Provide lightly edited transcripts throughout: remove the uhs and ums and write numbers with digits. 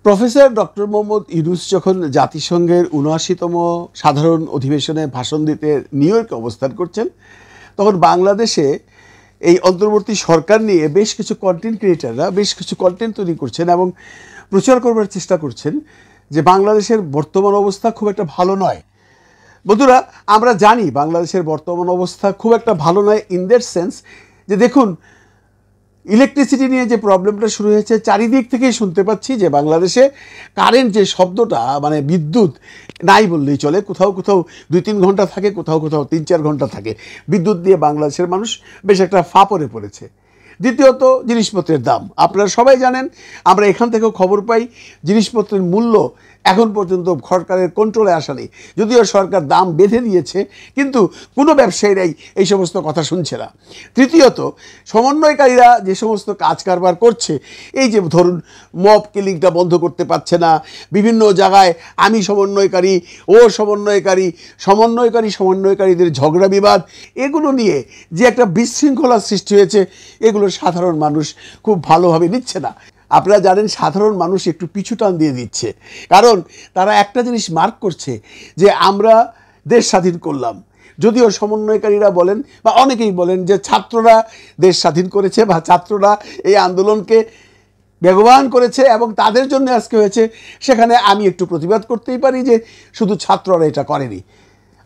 Professor doctor Mohammad Yunus যখন জাতিসংঘের ৭৯তম সাধারণ অধিবেশনে ভাষণ দিতে নিউ ইয়র্কে অবস্থান করছেন, তখন বাংলাদেশে এই অন্তর্বর্তী সরকার নিয়ে বেশ কিছু কন্টেন্ট ক্রিয়েটাররা বেশ কিছু কন্টেন্ট তৈরি করছেন এবং প্রচার করবার চেষ্টা করছেন যে বাংলাদেশের বর্তমান অবস্থা খুব একটা ভালো নয়। বন্ধুরা, আমরা জানি বাংলাদেশের বর্তমান অবস্থা খুব একটা ভালো নয় ইন দ্যাট সেন্স যে দেখুন, ইলেকট্রিসিটি নিয়ে যে প্রবলেমটা শুরু হয়েছে, চারিদিক থেকেই শুনতে পাচ্ছি যে বাংলাদেশে কারেন্ট যে শব্দটা, মানে বিদ্যুৎ নাই বললেই চলে। কোথাও কোথাও ২-৩ ঘন্টা থাকে, কোথাও কোথাও ৩-৪ ঘন্টা থাকে। বিদ্যুৎ দিয়ে বাংলাদেশের মানুষ বেশ একটা ফাঁপড়ে পড়েছে। দ্বিতীয়ত, জিনিসপত্রের দাম আপনারা সবাই জানেন, আমরা এখান থেকেও খবর পাই জিনিসপত্রের মূল্য এখন পর্যন্ত সরকারের কন্ট্রোলে আসা নেই। যদিও সরকার দাম বেঁধে দিয়েছে, কিন্তু কোনো ব্যবসায়ীরাই এই সমস্ত কথা শুনছে না। তৃতীয়ত, সমন্বয়কারীরা যে সমস্ত কাজ কারবার করছে, এই যে ধরুন মব কিলিংটা বন্ধ করতে পারছে না, বিভিন্ন জায়গায় আমি সমন্বয়কারী, ও সমন্বয়কারী, সমন্বয়কারীদের ঝগড়া বিবাদ, এগুলো নিয়ে যে একটা বিশৃঙ্খলার সৃষ্টি হয়েছে, এগুলো সাধারণ মানুষ খুব ভালোভাবে নিচ্ছে না। আপনারা জানেন সাধারণ মানুষ একটু পিছু টান দিয়ে দিচ্ছে, কারণ তারা একটা জিনিস মার্ক করছে যে আমরা দেশ স্বাধীন করলাম। যদিও সমন্বয়কারীরা বলেন বা অনেকেই বলেন যে ছাত্ররা দেশ স্বাধীন করেছে বা ছাত্ররা এই আন্দোলনকে বেগবান করেছে এবং তাদের জন্য আজকে হয়েছে, সেখানে আমি একটু প্রতিবাদ করতেই পারি যে শুধু ছাত্ররা এটা করেনি,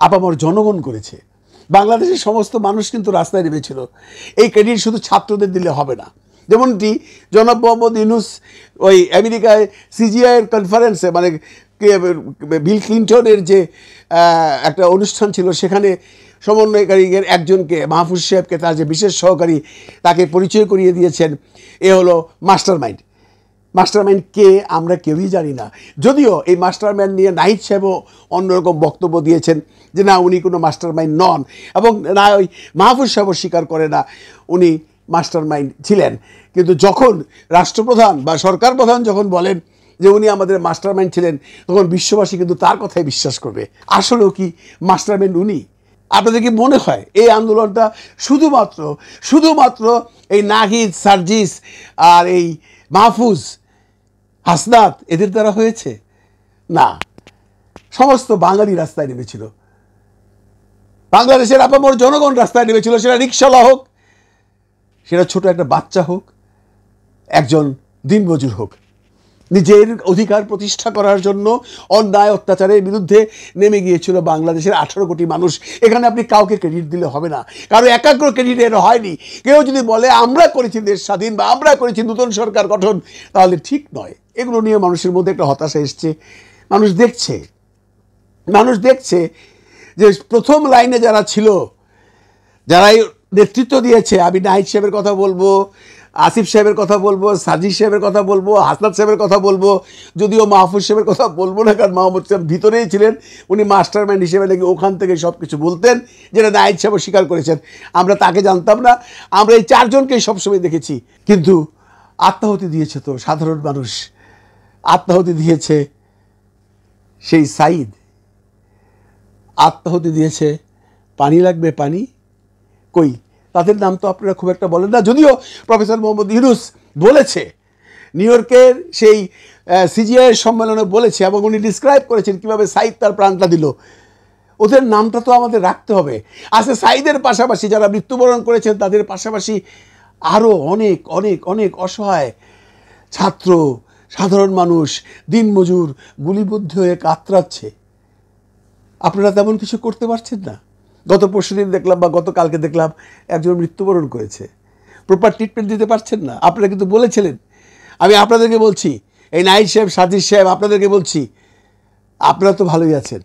আপামর জনগণ করেছে। বাংলাদেশের সমস্ত মানুষ কিন্তু রাস্তায় নেমেছিল। এই ক্রেডিট শুধু ছাত্রদের দিলে হবে না। যেমনটি জনাব মোহাম্মদ ইউনূস ওই আমেরিকায় সিজিআইয়ের কনফারেন্সে, মানে বিল ক্লিন্টনের যে একটা অনুষ্ঠান ছিল, সেখানে সমন্বয়কারীদের একজনকে, মাহফুজ সাহেবকে, তার যে বিশেষ সহকারী, তাকে পরিচয় করিয়ে দিয়েছেন। এ হলো মাস্টারমাইন্ড। মাস্টারমাইন্ড কে আমরা কেউই জানি না। যদিও এই মাস্টারমাইন্ড নিয়ে নাহিদ সাহেবও অন্যরকম বক্তব্য দিয়েছেন যে না, উনি কোনো মাস্টারমাইন্ড নন, এবং না ওই মাহফুজ সাহেবও স্বীকার করে না উনি মাস্টারমাইন্ড ছিলেন। কিন্তু যখন রাষ্ট্রপ্রধান বা সরকার প্রধান যখন বলেন যে উনি আমাদের মাস্টারমাইন্ড ছিলেন, তখন বিশ্ববাসী কিন্তু তার কথাই বিশ্বাস করবে। আসলেও কি মাস্টারমাইন্ড উনি? আপনাদের কি মনে হয় এই আন্দোলনটা শুধুমাত্র এই নাহিদ, সার্জিস আর এই মাহফুজ, হাসনাত এদের দ্বারা হয়েছে? না, সমস্ত বাঙালি রাস্তায় নেমেছিল, বাংলাদেশের আপামর জনগণ রাস্তায় নেমেছিল। সেটা রিক্সাওয়ালা হোক, সেটা ছোট একটা বাচ্চা হোক, একজন দিনমজুর হোক, নিজের অধিকার প্রতিষ্ঠা করার জন্য অন্যায় অত্যাচারের বিরুদ্ধে নেমে গিয়েছিল বাংলাদেশের 18 কোটি মানুষ। এখানে আপনি কাউকে ক্রেডিট দিলে হবে না, কারো একাগ্র ক্রেডিট এর হয়নি। কেউ যদি বলে আমরা করেছি দেশ স্বাধীন বা আমরা করেছি নতুন সরকার গঠন, তাহলে ঠিক নয়। এগুলো নিয়ে মানুষের মধ্যে একটা হতাশা এসছে। মানুষ দেখছে যে প্রথম লাইনে যারা ছিল, যারাই নেতৃত্ব দিয়েছে, আমি নাহিদ সাহেবের কথা বলবো, আসিফ সাহেবের কথা বলবো, সাজিদ সাহেবের কথা বলবো, হাসনাত সাহেবের কথা বলবো, যদিও মাহফুজ সাহেবের কথা বলবো না, কারণ মাহমুদ সাহেব ভিতরেই ছিলেন, উনি মাস্টারমাইন্ড হিসেবে নাকি ওখান থেকে সব কিছু বলতেন, যেটা নাহিদ সাহেবও স্বীকার করেছেন। আমরা তাকে জানতাম না, আমরা এই চারজনকেই সবসময় দেখেছি। কিন্তু আত্মাহুতি দিয়েছে তো সাধারণ মানুষ, আত্মাহুতি দিয়েছে সেই সাইদ, আত্মাহুতি দিয়েছে পানি লাগবে পানি, কই তাদের নাম তো আপনারা খুব একটা বলেন না। যদিও প্রফেসর মোহাম্মদ ইউনূস বলেছে, নিউ ইয়র্কের সেই সিজিআইয়ের সম্মেলনে বলেছে, এবং উনি ডিসক্রাইব করেছেন কীভাবে সাইদ তার প্রাণটা দিল। ওদের নামটা তো আমাদের রাখতে হবে। আজকে সাইদের পাশাপাশি যারা মৃত্যুবরণ করেছেন, তাদের পাশাপাশি আরও অনেক অনেক অনেক অসহায় ছাত্র, সাধারণ মানুষ, দিনমজুর গুলিবিদ্ধ হয়ে কাতরাচ্ছে। আপনারা তেমন কিছু করতে পারছেন না। গত পরশুদিন দেখলাম বা গতকালকে দেখলাম একজন মৃত্যুবরণ করেছে, প্রপার ট্রিটমেন্ট দিতে পারছেন না। আপনারা কিন্তু বলেছিলেন, আমি আপনাদেরকে বলছি, এই নাহিদ সাহেব, সাজিদ সাহেব, আপনাদেরকে বলছি, আপনারা তো ভালোই আছেন,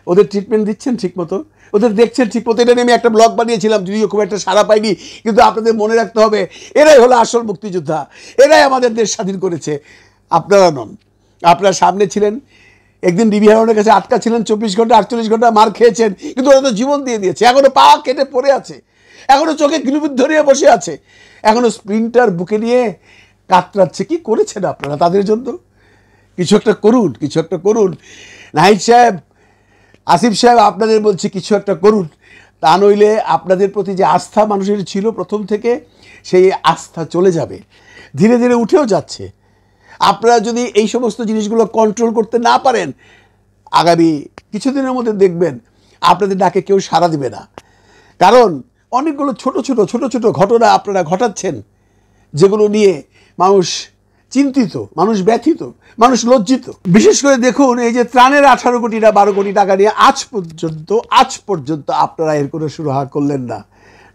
ওদের ট্রিটমেন্ট দিচ্ছেন ঠিকমতো, ওদের দেখছেন ঠিকমতো। এটা নিয়ে আমি একটা ব্লগ বানিয়েছিলাম, যদিও খুব একটা সাড়া পাইনি, কিন্তু আপনাদের মনে রাখতে হবে, এরাই হলো আসল মুক্তিযোদ্ধা, এরাই আমাদের দেশ স্বাধীন করেছে, আপনারা নন। আপনারা সামনে ছিলেন, একদিন ডিবি হারনের কাছে আটকা ছিলেন, 24 ঘন্টা 48 ঘন্টা মার খেয়েছেন, কিন্তু ওরা তো জীবন দিয়ে দিয়েছে। এখনো পা কেটে পড়ে আছে, এখনো চোখে গুলিবিদ্ধ নিয়ে বসে আছে, এখনো স্প্রিন্টার বুকে নিয়ে কাতরাচ্ছে। কি করেছেন আপনারা তাদের জন্য? কিছু একটা করুন, কিছু একটা করুন। নাহিদ সাহেব, আসিফ সাহেব, আপনাদের বলছি কিছু একটা করুন। তা নইলে আপনাদের প্রতি যে আস্থা মানুষের ছিল প্রথম থেকে, সেই আস্থা চলে যাবে, ধীরে ধীরে উঠেও যাচ্ছে। আপনারা যদি এই সমস্ত জিনিসগুলো কন্ট্রোল করতে না পারেন, আগামী কিছুদিনের মধ্যে দেখবেন আপনাদের ডাকে কেউ সাড়া দিবে না। কারণ অনেকগুলো ছোট ছোট ঘটনা আপনারা ঘটাচ্ছেন, যেগুলো নিয়ে মানুষ চিন্তিত, মানুষ ব্যথিত, মানুষ লজ্জিত। বিশেষ করে দেখুন, এই যে ত্রাণের 18 কোটি না 12 কোটি টাকা নিয়ে আজ পর্যন্ত আপনারা এর কোনো সুরাহা করলেন না।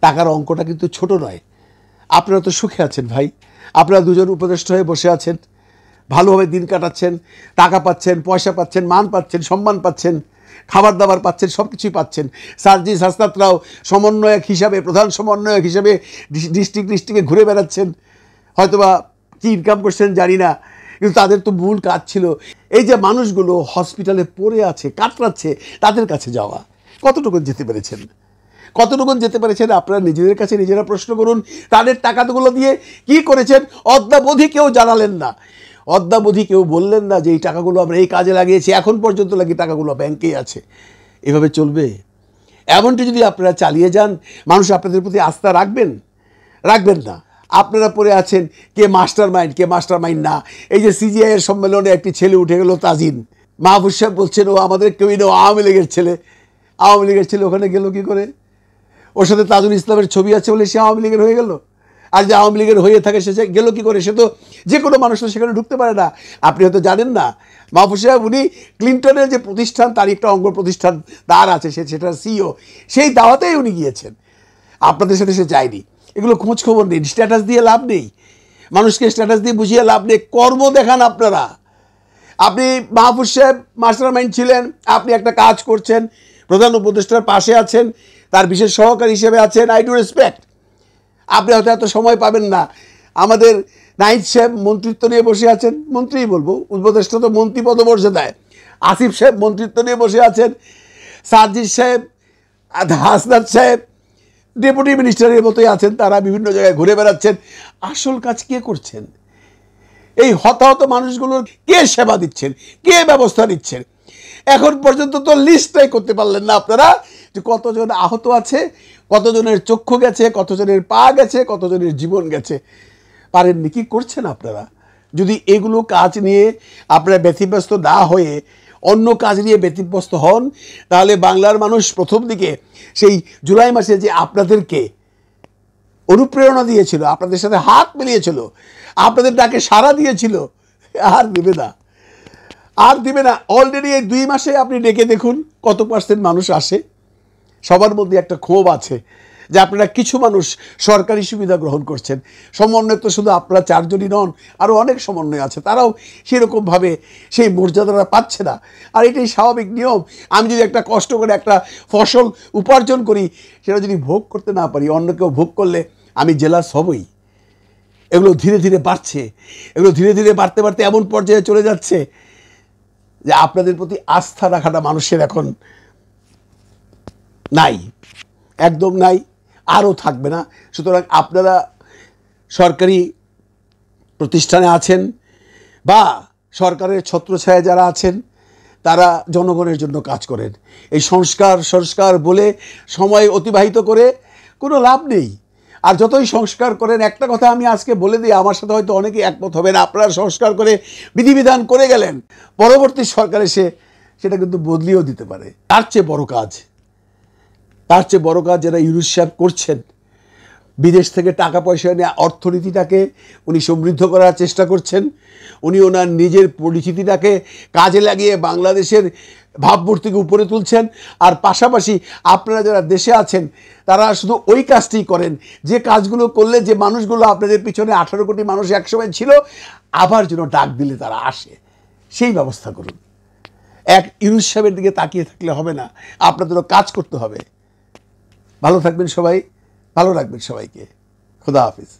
টাকার অঙ্কটা কিন্তু ছোট নয়। আপনারা তো সুখে আছেন ভাই, আপনারা দুজন উপদেষ্টা হয়ে বসে আছেন, ভালোভাবে দিন কাটাচ্ছেন, টাকা পাচ্ছেন, পয়সা পাচ্ছেন, মান পাচ্ছেন, সম্মান পাচ্ছেন, খাবার দাবার পাচ্ছেন, সব কিছুই পাচ্ছেন। সার্জিস হাসনাতরাও সমন্বয়ক হিসাবে, প্রধান সমন্বয়ক হিসাবে ডিস্ট্রিক্টে ঘুরে বেড়াচ্ছেন। হয়তোবা কি ইনকাম করছেন জানি না, কিন্তু তাদের তো মূল কাজ ছিল এই যে মানুষগুলো হসপিটালে পড়ে আছে, কাতরাচ্ছে, তাদের কাছে যাওয়া। কতটুকু যেতে পেরেছেন? আপনারা নিজেদের কাছে নিজেরা প্রশ্ন করুন। তাদের টাকাগুলো দিয়ে কি করেছেন অদ্যাবধি কেউ জানালেন না, অদ্যাবধি কেউ বললেন না যে এই টাকাগুলো আমরা এই কাজে লাগিয়েছি, এখন পর্যন্ত লাগি টাকাগুলো ব্যাংকেই আছে। এভাবে চলবে? এমনটি যদি আপনারা চালিয়ে যান, মানুষ আপনাদের প্রতি আস্থা রাখবেন না। আপনারা পড়ে আছেন কে মাস্টার মাইন্ড না। এই যে সিজিআই এর সম্মেলনে একটি ছেলে উঠে গেল, তাজিন মাহফুজ সাহেব বলছেন ও আমাদের কেউই না, আওয়ামী লীগের ছেলে। ওখানে গেল কি করে? ওর সাথে তাজুল ইসলামের ছবি আছে বলে সে আওয়ামী লীগের হয়ে গেল? আর যে আওয়ামী লীগের হয়ে থাকে সে গেল কি করে? সে তো যে কোনো মানুষ তো সেখানে ঢুকতে পারে না। আপনি হয়তো জানেন না, মাহফুজ সাহেব উনি ক্লিন্টনের যে প্রতিষ্ঠান, তার একটা অঙ্গ প্রতিষ্ঠান তার আছে, সেটার সিইও, সেই দাওয়াতেই উনি গিয়েছেন, আপনাদের সাথে সে যায়নি। এগুলো খোঁজ খবর নেই, স্ট্যাটাস দিয়ে লাভ নেই, মানুষকে স্ট্যাটাস দিয়ে বুঝিয়ে লাভ নেই। কর্ম দেখান আপনারা। আপনি মাহফুজ সাহেব মাস্টার মাইন্ড ছিলেন, আপনি একটা কাজ করছেন, প্রধান উপদেষ্টার পাশে আছেন, তার বিশেষ সহকারী হিসেবে আছেন, আই ডু রেসপেক্ট। আপনি হয়তো এত সময় পাবেন না। আমাদের নাহিদ সাহেব মন্ত্রিত্ব নিয়ে বসে আছেন, মন্ত্রীই বলবো, উপদেষ্টা তো মন্ত্রী পদমর্যাদায়। আসিফ সাহেব মন্ত্রিত্ব নিয়ে বসে আছেন, সার্জিস সাহেব, হাসনাত সাহেব ডেপুটি মিনিস্টারের মতোই আছেন, তারা বিভিন্ন জায়গায় ঘুরে বেড়াচ্ছেন। আসল কাজ কে করছেন? এই হতাহত মানুষগুলোর কে সেবা দিচ্ছেন, কে ব্যবস্থা নিচ্ছেন? এখন পর্যন্ত তো লিস্টটাই করতে পারলেন না আপনারা যে কতজন আহত আছে, কতজনের চক্ষু গেছে, কতজনের পা গেছে, কতজনের জীবন গেছে। পারেননি? কি করছেন আপনারা? যদি এগুলো কাজ নিয়ে আপনারা ব্যতিব্যস্ত না হয়ে অন্য কাজ নিয়ে ব্যতিব্যস্ত হন, তাহলে বাংলার মানুষ প্রথম দিকে সেই জুলাই মাসে যে আপনাদেরকে অনুপ্রেরণা দিয়েছিল, আপনাদের সাথে হাত মিলিয়েছিল, আপনাদের ডাকে সাড়া দিয়েছিল, আর দিবে না। অলরেডি এই 2 মাসে আপনি ডেকে দেখুন কত % মানুষ আসে। সবার মধ্যে একটা ক্ষোভ আছে যে আপনারা কিছু মানুষ সরকারি সুবিধা গ্রহণ করছেন। সমন্বয় তো শুধু আপনারা 4 জনই নন, আরও অনেক সমন্বয় আছে, তারাও সেরকমভাবে সেই মর্যাদাটা পাচ্ছে না। আর এটাই স্বাভাবিক নিয়ম। আমি যদি একটা কষ্ট করে একটা ফসল উপার্জন করি, সেটা যদি ভোগ করতে না পারি, অন্য কেউ ভোগ করলে আমি জেলাস হবই। এগুলো ধীরে ধীরে বাড়ছে, এগুলো ধীরে ধীরে বাড়তে এমন পর্যায়ে চলে যাচ্ছে যে আপনাদের প্রতি আস্থা রাখাটা মানুষের এখন নাই, একদম নাই, আরও থাকবে না। সুতরাং আপনারা সরকারি প্রতিষ্ঠানে আছেন বা সরকারের ছত্রছায়ায় যারা আছেন, তারা জনগণের জন্য কাজ করেন। এই সংস্কার বলে সময় অতিবাহিত করে কোনো লাভ নেই। আর যতই সংস্কার করেন, একটা কথা আমি আজকে বলে দিই, আমার সাথে হয়তো অনেকেই একমত হবে না, আপনারা সংস্কার করে বিধিবিধান করে গেলেন, পরবর্তী সরকার এসে সেটা কিন্তু বদলিয়েও দিতে পারে। তার চেয়ে বড় কাজ যেটা ইউনূস সাহেব করছেন, বিদেশ থেকে টাকা পয়সা নিয়ে অর্থনীতিটাকে উনি সমৃদ্ধ করার চেষ্টা করছেন। উনি ওনার নিজের পরিচিতিটাকে কাজে লাগিয়ে বাংলাদেশের ভাবমূর্তিকে উপরে তুলছেন। আর পাশাপাশি আপনারা যারা দেশে আছেন, তারা শুধু ওই কাজটি করেন যে কাজগুলো করলে যে মানুষগুলো আপনাদের পিছনে 18 কোটি মানুষ একসময় ছিল, আবার যেন ডাক দিলে তারা আসে, সেই ব্যবস্থা করুন। ইউনূস সাহেবের দিকে তাকিয়ে থাকলে হবে না, আপনাদেরও কাজ করতে হবে। ভালো থাকবেন সবাই, ভালো রাখবেন সবাইকে। খোদা হাফিজ।